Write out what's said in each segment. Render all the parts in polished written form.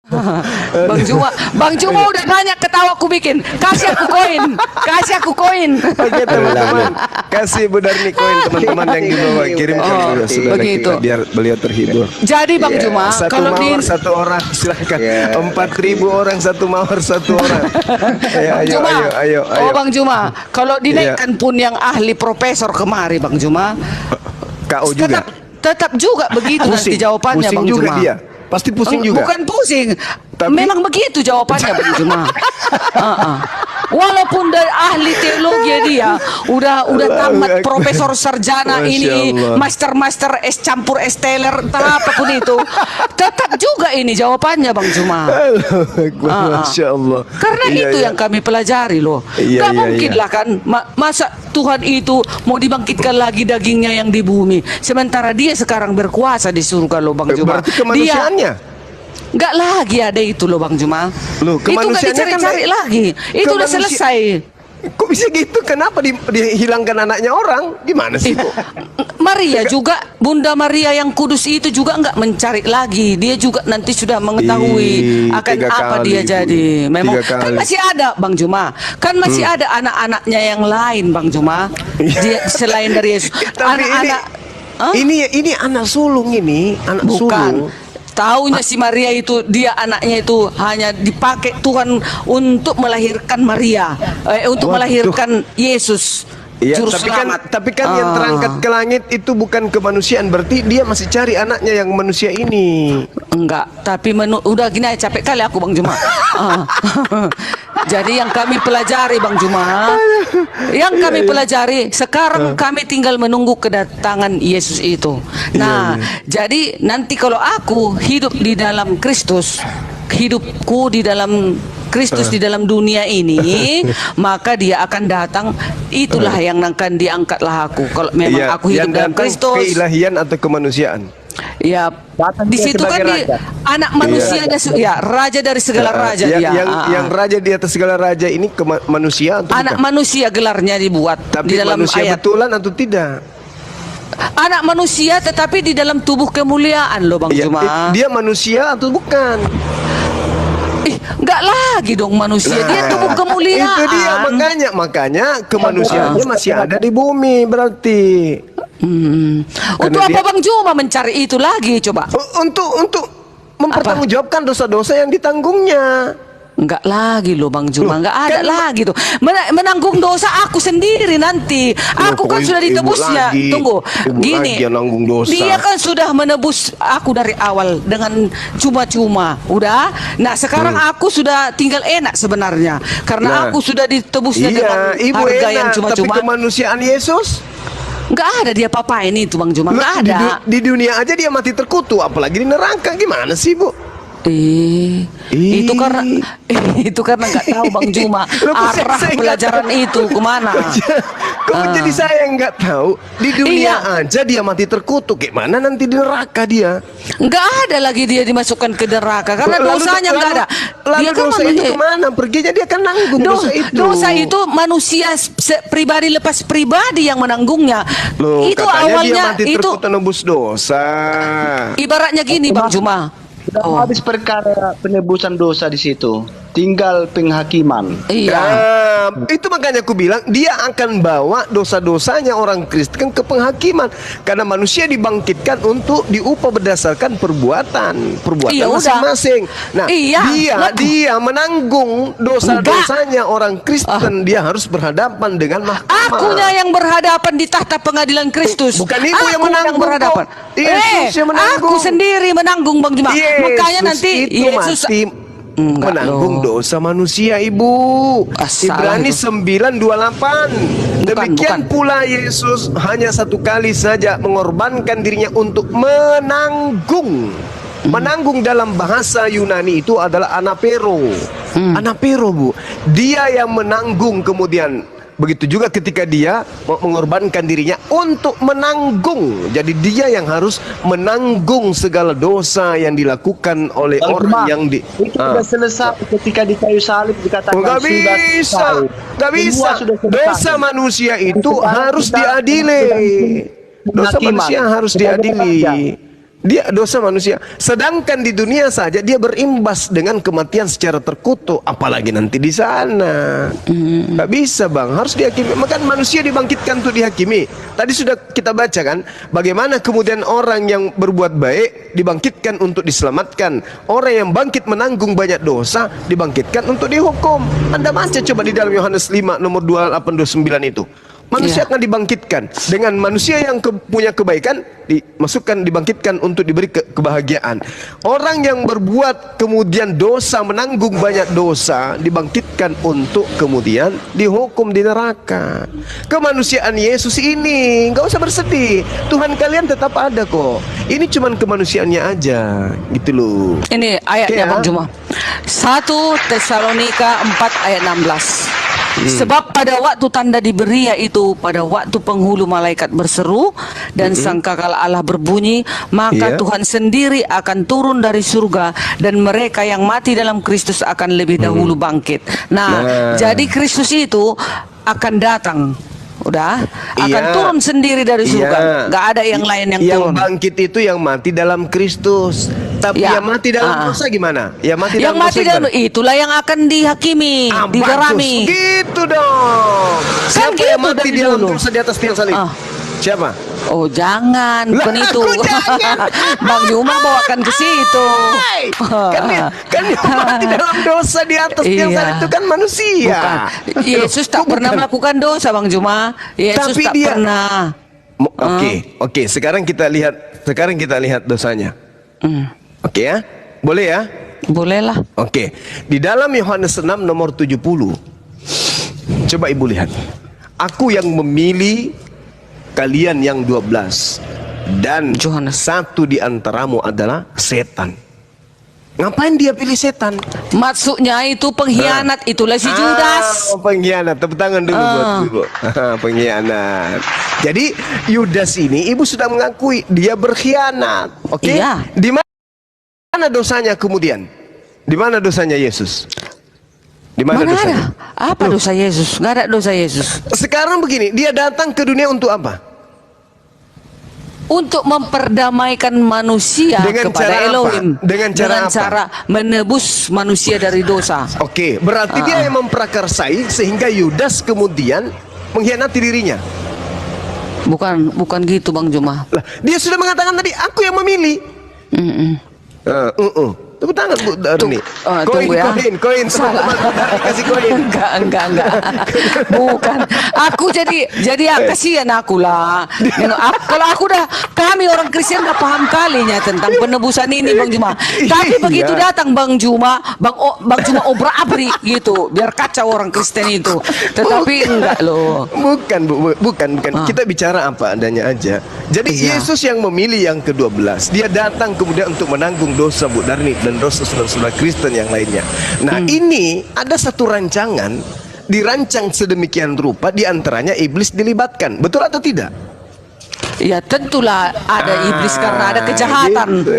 Bang Juma udah banyak ketawa aku bikin. Kasih aku koin. Oke teman-teman, kasih Bu Darni koin teman-teman yang di bawah, kirimkan dulu saudara begitu. kita biar beliau terhibur. Jadi Bang Juma, Satu kalau mawar satu orang, silakan. 4.000 orang satu mawar satu orang. Ayo. Oh Bang Juma, kalau dinaikkan pun yang ahli profesor kemari Bang Juma, KO juga. Tetap juga begitu nanti jawabannya pusing Bang juga Juma. dia. Pasti pusing juga. Bukan pusing, Tapi memang begitu jawabannya Bang Juma. Walaupun dari ahli teologi dia udah tamat profesor sarjana ini, master es campur es teler, entah apapun itu, tetap juga ini jawabannya Bang Juma. Masya Allah. Karena itu yang kami pelajari loh. Gak mungkin lah kan, masa Tuhan itu mau dibangkitkan lagi dagingnya yang di bumi, sementara dia sekarang berkuasa di surga loh Bang Juma. Berarti kemanusiaannya nggak lagi ada itu loh Bang Juma. Loh, itu nggak dicari-cari lagi. Itu udah selesai. Kok bisa gitu? Kenapa dihilangkan anaknya orang? Gimana sih? Maria juga, Bunda Maria yang kudus itu juga nggak mencari lagi. Dia juga nanti sudah mengetahui akan apa dia jadi. Memang kan masih ada Bang Juma. Kan masih ada anak-anaknya yang lain Bang Juma. Dia selain dari Yesus. Anak-anak ini anak sulung ini, anak sulung. Taunya si Maria itu, dia anaknya itu hanya dipakai Tuhan untuk melahirkan Maria, untuk melahirkan Yesus. Iya, Juru selamat. tapi kan yang terangkat ke langit itu bukan kemanusiaan, berarti dia masih cari anaknya yang manusia ini. Enggak, tapi udah gini aja, capek kali aku Bang Juma. Jadi yang kami pelajari Bang Juma, sekarang kami tinggal menunggu kedatangan Yesus itu. Nah, jadi nanti kalau aku hidup di dalam Kristus, hidupku di dalam Kristus di dalam dunia ini, maka dia akan datang. Itulah yang akan diangkatlah aku. Kalau memang aku hidup dalam Kristus, keilahian atau kemanusiaan. Ya, di situ kan anak manusianya, ya raja dari segala raja dia. Yang raja di atas segala raja ini manusia atau anak manusia gelarnya dibuat. Tapi di dalam manusia ayat. Betulan atau tidak? Anak manusia tetapi di dalam tubuh kemuliaan loh Bang Juma. Dia manusia atau bukan? Enggak lagi dong manusia, dia tubuh kemuliaan. Itu dia, makanya kemanusiaannya masih ada di bumi berarti. Untuk apa Bang Juma mencari itu lagi coba? Untuk mempertanggungjawabkan dosa-dosa yang ditanggungnya. Enggak lagi loh Bang Juma, enggak ada lagi tuh. Menanggung dosa aku sendiri nanti. Aku kan sudah ditebusnya. Tunggu, gini. Dia kan sudah menebus aku dari awal dengan cuma-cuma. Udah. Nah sekarang aku sudah tinggal enak sebenarnya, karena aku sudah ditebusnya dengan harga yang cuma-cuma. Tapi kemanusiaan Yesus nggak ada dia papain itu Bang Juma, nggak ada. Di dunia aja dia mati terkutuk, apalagi di neraka. Gimana sih Bu? Itu karena nggak tahu Bang Juma arah pelajaran itu kemana. Kok jadi saya nggak tahu? Di dunia aja dia mati terkutuk, gimana nanti di neraka dia? Nggak ada lagi dia dimasukkan ke neraka karena dosanya nggak ada. Dia kan dosa itu kemana? Perginya dia kan nanggung dosa itu. Dosa itu manusia pribadi lepas pribadi yang menanggungnya. Itu awalnya dia mati terkutuk tembus dosa. Ibaratnya gini Bang Juma. Habis perkara penebusan dosa di situ, tinggal penghakiman. Itu makanya aku bilang dia akan bawa dosa-dosanya orang Kristen ke penghakiman, karena manusia dibangkitkan untuk diupah berdasarkan perbuatan masing-masing. Nah, dia menanggung dosa-dosanya orang Kristen. Dia harus berhadapan dengan mahkamah. Akunya yang berhadapan di tahta pengadilan Kristus. Bukan ibu yang menanggung berhadapan. Yesus yang menanggung. Aku sendiri menanggung Bang Juma. Makanya nanti Yesus menanggung dosa manusia, Ibu. Ibrani 9:28. Demikian pula Yesus hanya satu kali saja mengorbankan dirinya untuk menanggung. Menanggung dalam bahasa Yunani itu adalah anapero. Anapero, Bu. Dia yang menanggung, kemudian begitu juga ketika dia mengorbankan dirinya untuk menanggung. Jadi dia yang harus menanggung segala dosa yang dilakukan oleh orang yang itu sudah selesai ketika di kayu salib dikatakan nggak bisa. Dosa manusia itu harus diadili. Dosa manusia harus diadili. Dia dosa manusia. Sedangkan di dunia saja dia berimbas dengan kematian secara terkutuk, apalagi nanti di sana. Nggak bisa bang, harus dihakimi. Maka manusia dibangkitkan untuk dihakimi. Tadi sudah kita baca kan, bagaimana kemudian orang yang berbuat baik dibangkitkan untuk diselamatkan. Orang yang bangkit menanggung banyak dosa dibangkitkan untuk dihukum. Anda baca coba di dalam Yohanes 5 nomor 28-29 itu. Manusia akan dibangkitkan dengan manusia yang punya kebaikan dibangkitkan untuk diberi kebahagiaan. Orang yang berbuat kemudian dosa, menanggung banyak dosa, dibangkitkan untuk kemudian dihukum di neraka. Kemanusiaan Yesus ini nggak usah bersedih. Tuhan kalian tetap ada kok. Ini cuman kemanusiaannya aja, gitu loh. Ini ayatnya Bang Juma. 1 Tesalonika 4 ayat 16. Sebab pada waktu tanda diberi, yaitu pada waktu penghulu malaikat berseru dan sangkakala Allah berbunyi, maka Tuhan sendiri akan turun dari surga dan mereka yang mati dalam Kristus akan lebih dahulu bangkit. Nah, jadi Kristus itu akan datang. Udah akan turun sendiri dari surga. Nggak ada yang lain yang turun. Yang bangkit itu yang mati dalam Kristus. Tapi yang mati dalam dosa gimana? Yang mati dalam dosa itulah yang akan dihakimi, diderami. Gitu dong. Siapa gitu yang mati di dalam dosa di atas tiang salib? Siapa? Oh jangan, bukan itu. Bang Juma bawakan ke situ. Kan dia mati dalam dosa di atas tiang salib itu kan manusia. Bukan. Yesus tak pernah melakukan dosa, Bang Juma. Yesus tak pernah. Oke. Sekarang kita lihat dosanya. Oke ya, boleh ya? Bolehlah. Oke. Di dalam Yohanes 6 nomor 70, coba ibu lihat. Aku yang memilih kalian yang 12, dan satu di antaramu adalah setan. Ngapain dia pilih setan? Maksudnya itu pengkhianat, itulah si Judas. Pengkhianat, tepuk tangan dulu buat ibu. Pengkhianat. Jadi Yudas ini ibu sudah mengakui dia berkhianat. Oke? Iya. Di mana dosanya kemudian? Di mana dosanya Yesus? Di mana dosanya? Apa dosa Yesus? Nggak ada dosa Yesus. Sekarang begini, dia datang ke dunia untuk apa? Untuk memperdamaikan manusia dengan kepada Elohim. Dengan cara menebus manusia dari dosa. Oke, berarti dia yang memprakarsai sehingga Yudas kemudian mengkhianati dirinya. Bukan gitu Bang Juma. Lah, dia sudah mengatakan tadi, aku yang memilih. Tepuk tangan Bu Darni. Koin. Kasih koin. Enggak. Bukan. Aku jadi kasihan aku lah. Kalau aku kami orang Kristen nggak paham kalinya tentang penebusan ini Bang Juma. Tapi begitu datang Bang Juma obra-abri gitu, biar kacau orang Kristen itu. Tetapi enggak loh. Bukan. Kita bicara apa adanya aja. Jadi Yesus yang memilih yang ke-12. Dia datang kemudian untuk menanggung dosa Bu Darni dan dosa saudara-saudara Kristen yang lainnya. Nah, ini ada satu rancangan dirancang sedemikian rupa, diantaranya iblis dilibatkan. Betul atau tidak? Ya tentulah ada iblis karena ada kejahatan. Gitu.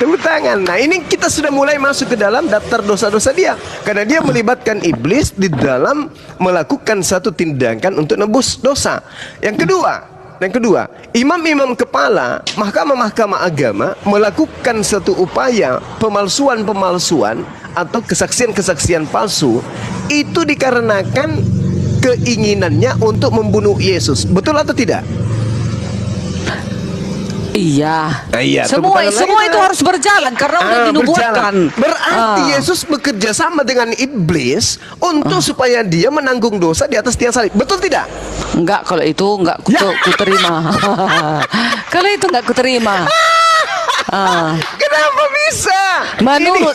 Tepuk tangan. Nah, ini kita sudah mulai masuk ke dalam daftar dosa-dosa dia, karena dia melibatkan iblis di dalam melakukan satu tindakan untuk nebus dosa. Yang kedua, imam-imam kepala, mahkamah-mahkamah agama melakukan satu upaya pemalsuan atau kesaksian-kesaksian palsu. Itu dikarenakan keinginannya untuk membunuh Yesus. Betul atau tidak? Iya. Semua itu harus berjalan karena udah dinubuatkan. Berarti Yesus bekerja sama dengan iblis untuk supaya dia menanggung dosa di atas tiang salib. Betul tidak? Enggak, kalau itu enggak kuterima. Kalau itu enggak kuterima. Kenapa bisa? Menurut